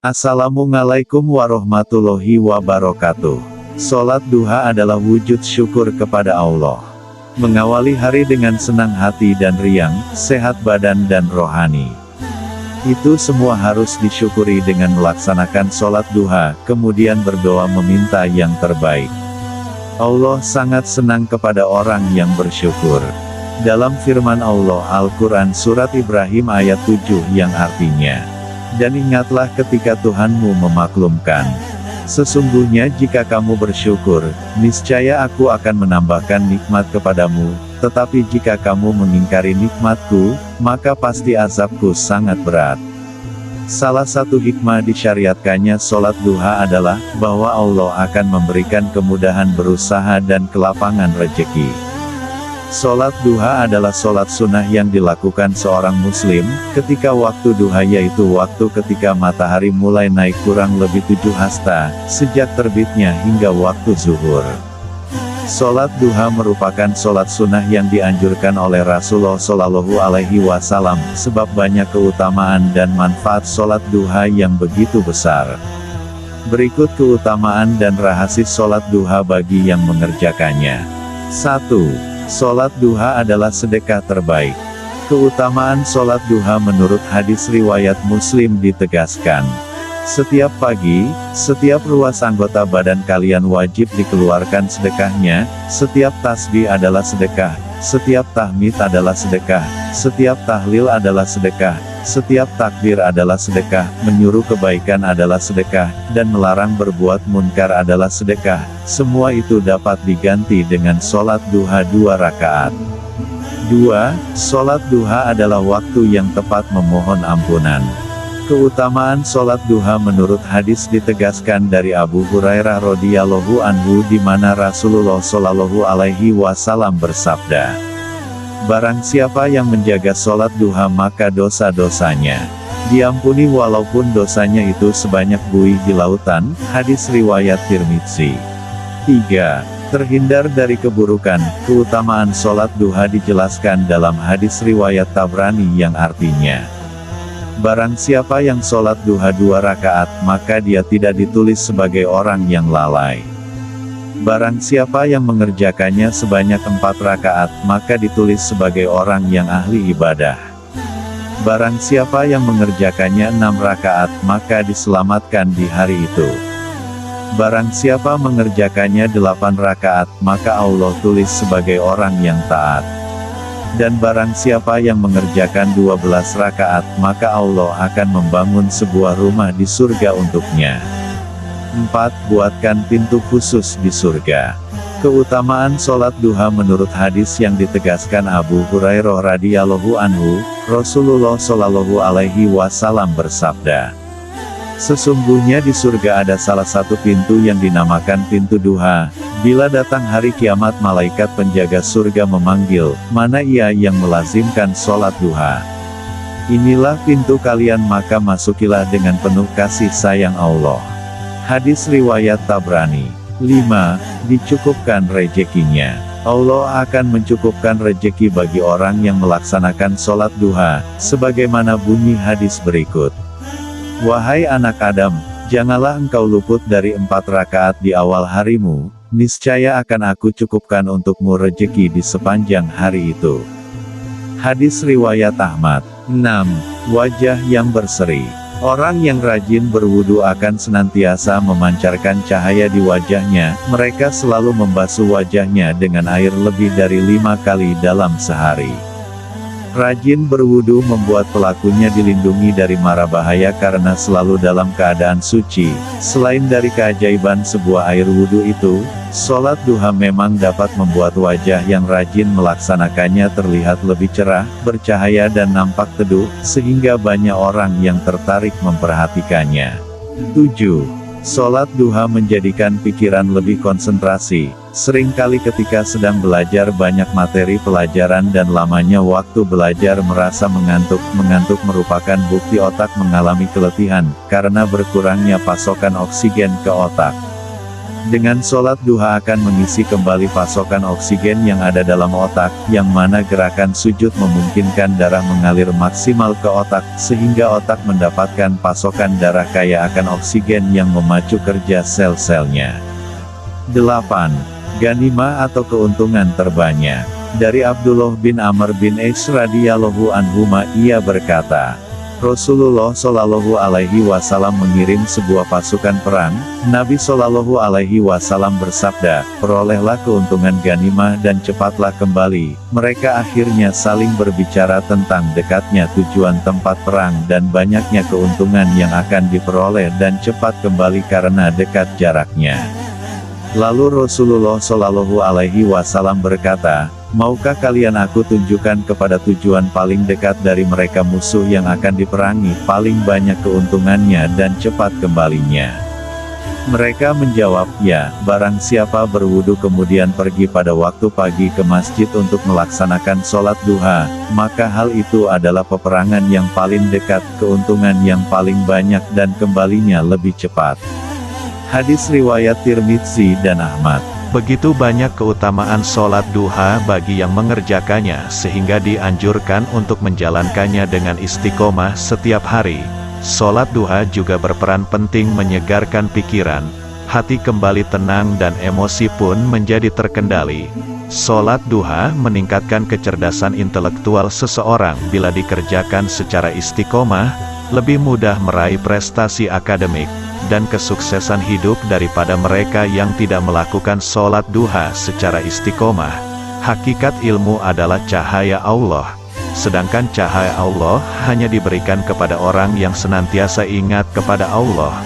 Assalamualaikum warahmatullahi wabarakatuh. Sholat duha adalah wujud syukur kepada Allah. Mengawali hari dengan senang hati dan riang, sehat badan dan rohani. Itu semua harus disyukuri dengan melaksanakan sholat duha, kemudian berdoa meminta yang terbaik. Allah sangat senang kepada orang yang bersyukur. Dalam firman Allah Al-Quran Surat Ibrahim ayat 7 yang artinya, dan ingatlah ketika Tuhanmu memaklumkan. Sesungguhnya jika kamu bersyukur, niscaya aku akan menambahkan nikmat kepadamu, tetapi jika kamu mengingkari nikmatku, maka pasti azabku sangat berat. Salah satu hikmah disyariatkannya sholat duha adalah, bahwa Allah akan memberikan kemudahan berusaha dan kelapangan rejeki. Sholat duha adalah sholat sunnah yang dilakukan seorang muslim, ketika waktu duha yaitu waktu ketika matahari mulai naik kurang lebih 7 hasta, sejak terbitnya hingga waktu zuhur. Sholat duha merupakan sholat sunnah yang dianjurkan oleh Rasulullah Shallallahu Alaihi Wasallam, sebab banyak keutamaan dan manfaat sholat duha yang begitu besar. Berikut keutamaan dan rahasia sholat duha bagi yang mengerjakannya. 1. Sholat duha adalah sedekah terbaik. Keutamaan sholat duha menurut hadis riwayat Muslim ditegaskan. Setiap pagi, setiap ruas anggota badan kalian wajib dikeluarkan sedekahnya, setiap tasbih adalah sedekah, setiap tahmid adalah sedekah, setiap tahlil adalah sedekah, setiap takbir adalah sedekah, menyuruh kebaikan adalah sedekah, dan melarang berbuat munkar adalah sedekah. Semua itu dapat diganti dengan sholat duha 2 rakaat. 2. Sholat duha adalah waktu yang tepat memohon ampunan. Keutamaan sholat duha menurut hadis ditegaskan dari Abu Hurairah radhiyallahu anhu di mana Rasulullah Shallallahu Alaihi Wasallam bersabda, barang siapa yang menjaga sholat duha maka dosa-dosanya diampuni walaupun dosanya itu sebanyak buih di lautan. Hadis riwayat Tirmidzi. 3. Terhindar dari keburukan. Keutamaan sholat duha dijelaskan dalam hadis riwayat Tabrani yang artinya, barang siapa yang sholat duha 2 rakaat, maka dia tidak ditulis sebagai orang yang lalai. Barang siapa yang mengerjakannya sebanyak 4 rakaat, maka ditulis sebagai orang yang ahli ibadah. Barang siapa yang mengerjakannya 6 rakaat, maka diselamatkan di hari itu. Barang siapa mengerjakannya 8 rakaat, maka Allah tulis sebagai orang yang taat. Dan barang siapa yang mengerjakan 12 rakaat, maka Allah akan membangun sebuah rumah di surga untuknya. 4. Buatkan pintu khusus di surga. Keutamaan sholat duha menurut hadis yang ditegaskan Abu Hurairah radhiyallahu anhu, Rasulullah Shallallahu Alaihi Wasallam bersabda, sesungguhnya di surga ada salah satu pintu yang dinamakan pintu duha. Bila datang hari kiamat malaikat penjaga surga memanggil, mana ia yang melazimkan sholat duha? Inilah pintu kalian maka masukilah dengan penuh kasih sayang Allah. Hadis riwayat Tabrani. 5. Dicukupkan rezekinya. Allah akan mencukupkan rezeki bagi orang yang melaksanakan sholat duha, sebagaimana bunyi hadis berikut. Wahai anak Adam, janganlah engkau luput dari 4 rakaat di awal harimu, niscaya akan aku cukupkan untukmu rezeki di sepanjang hari itu. Hadis riwayat Ahmad. 6. Wajah yang berseri. Orang yang rajin berwudu akan senantiasa memancarkan cahaya di wajahnya. Mereka selalu membasuh wajahnya dengan air lebih dari 5 kali dalam sehari. Rajin berwudu membuat pelakunya dilindungi dari mara bahaya karena selalu dalam keadaan suci. Selain dari keajaiban sebuah air wudu itu, sholat duha memang dapat membuat wajah yang rajin melaksanakannya terlihat lebih cerah, bercahaya dan nampak teduh, sehingga banyak orang yang tertarik memperhatikannya. 7. Sholat duha menjadikan pikiran lebih konsentrasi. Seringkali ketika sedang belajar banyak materi pelajaran dan lamanya waktu belajar merasa mengantuk. Mengantuk merupakan bukti otak mengalami keletihan, karena berkurangnya pasokan oksigen ke otak. Dengan sholat duha akan mengisi kembali pasokan oksigen yang ada dalam otak, yang mana gerakan sujud memungkinkan darah mengalir maksimal ke otak, sehingga otak mendapatkan pasokan darah kaya akan oksigen yang memacu kerja sel-selnya. 8. Ghanimah atau keuntungan terbanyak. Dari Abdullah bin Amr bin As radhiyallahu anhuma, ia berkata, Rasulullah Shallallahu Alaihi Wasallam mengirim sebuah pasukan perang. Nabi Shallallahu Alaihi Wasallam bersabda, perolehlah keuntungan ghanimah dan cepatlah kembali. Mereka akhirnya saling berbicara tentang dekatnya tujuan tempat perang dan banyaknya keuntungan yang akan diperoleh dan cepat kembali karena dekat jaraknya. Lalu Rasulullah Shallallahu Alaihi Wasallam berkata, maukah kalian aku tunjukkan kepada tujuan paling dekat dari mereka musuh yang akan diperangi, paling banyak keuntungannya dan cepat kembalinya? Mereka menjawab, ya, barang siapa berwudu kemudian pergi pada waktu pagi ke masjid untuk melaksanakan sholat duha, maka hal itu adalah peperangan yang paling dekat, keuntungan yang paling banyak dan kembalinya lebih cepat. Hadis riwayat Tirmidzi dan Ahmad. Begitu banyak keutamaan sholat duha bagi yang mengerjakannya sehingga dianjurkan untuk menjalankannya dengan istiqomah setiap hari. Sholat duha juga berperan penting menyegarkan pikiran, hati kembali tenang dan emosi pun menjadi terkendali. Sholat duha meningkatkan kecerdasan intelektual seseorang bila dikerjakan secara istiqomah, lebih mudah meraih prestasi akademik dan kesuksesan hidup daripada mereka yang tidak melakukan sholat duha secara istiqomah. Hakikat ilmu adalah cahaya Allah, sedangkan cahaya Allah hanya diberikan kepada orang yang senantiasa ingat kepada Allah,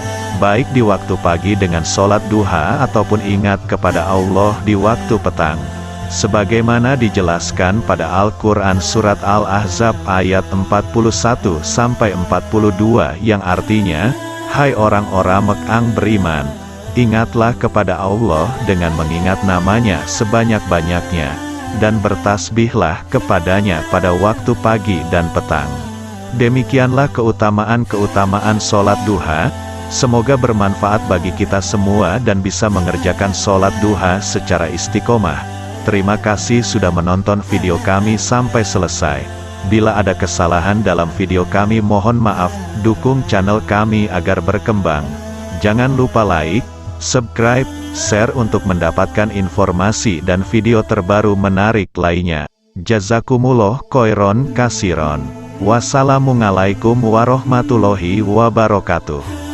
baik di waktu pagi dengan sholat duha ataupun ingat kepada Allah di waktu petang. Sebagaimana dijelaskan pada Al-Quran Surat Al-Ahzab ayat 41-42 yang artinya, hai orang-orang Mekah beriman, ingatlah kepada Allah dengan mengingat namanya sebanyak-banyaknya, dan bertasbihlah kepadanya pada waktu pagi dan petang. Demikianlah keutamaan-keutamaan sholat duha, semoga bermanfaat bagi kita semua dan bisa mengerjakan sholat duha secara istiqomah. Terima kasih sudah menonton video kami sampai selesai. Bila ada kesalahan dalam video kami mohon maaf, dukung channel kami agar berkembang. Jangan lupa like, subscribe, share untuk mendapatkan informasi dan video terbaru menarik lainnya. Jazakumullah khairon kasiron. Wassalamualaikum warahmatullahi wabarakatuh.